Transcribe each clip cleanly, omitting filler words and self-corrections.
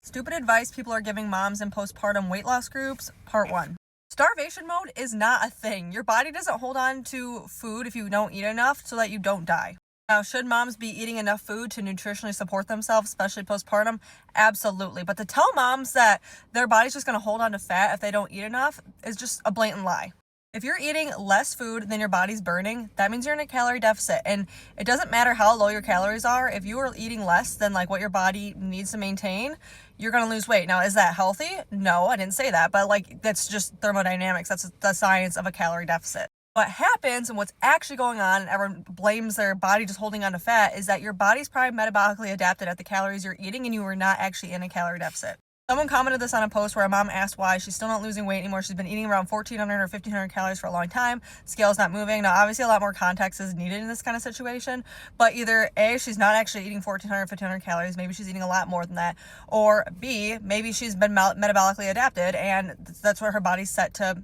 Stupid advice people are giving moms in postpartum weight loss groups, part 1. Starvation mode is not a thing. Your body doesn't hold on to food if you don't eat enough so that you don't die. Now, should moms be eating enough food to nutritionally support themselves, especially postpartum? Absolutely. But to tell moms that their body's just going to hold on to fat if they don't eat enough is just a blatant lie. If you're eating less food than your body's burning, that means you're in a calorie deficit. And it doesn't matter how low your calories are. If you are eating less than like what your body needs to maintain, you're going to lose weight. Now, is that healthy? No, I didn't say that. But that's just thermodynamics. That's the science of a calorie deficit. What happens and what's actually going on, and everyone blames their body just holding on to fat, is that your body's probably metabolically adapted at the calories you're eating and you are not actually in a calorie deficit. Someone commented this on a post where a mom asked why she's still not losing weight anymore. She's been eating around 1,400 or 1,500 calories for a long time. Scale's not moving. Now, obviously, a lot more context is needed in this kind of situation, but either A, she's not actually eating 1,400, 1,500 calories. Maybe she's eating a lot more than that. Or B, maybe she's been metabolically adapted and that's where her body's set to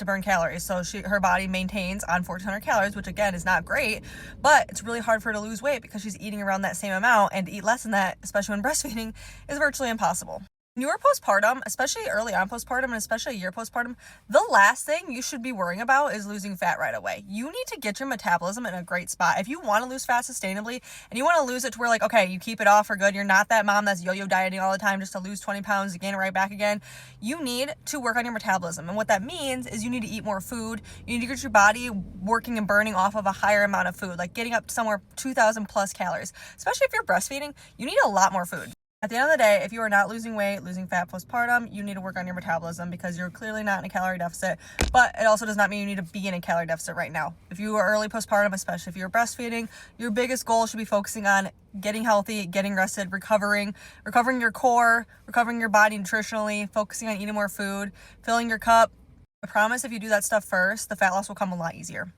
burn calories. So her body maintains on 1,400 calories, which again is not great, but it's really hard for her to lose weight because she's eating around that same amount, and to eat less than that, especially when breastfeeding, is virtually impossible. When you are postpartum, especially early on postpartum and especially a year postpartum, the last thing you should be worrying about is losing fat right away. You need to get your metabolism in a great spot. If you want to lose fat sustainably and you want to lose it to where okay, you keep it off for good, you're not that mom that's yo-yo dieting all the time just to lose 20 pounds to gain it right back again, you need to work on your metabolism. And what that means is you need to eat more food. You need to get your body working and burning off of a higher amount of food, like getting up to somewhere 2,000 plus calories. Especially if you're breastfeeding, you need a lot more food. At the end of the day, if you are not losing weight, losing fat postpartum, you need to work on your metabolism because you're clearly not in a calorie deficit, but it also does not mean you need to be in a calorie deficit right now. If you are early postpartum, especially if you're breastfeeding, your biggest goal should be focusing on getting healthy, getting rested, recovering your core, recovering your body nutritionally, focusing on eating more food, filling your cup. I promise if you do that stuff first, the fat loss will come a lot easier.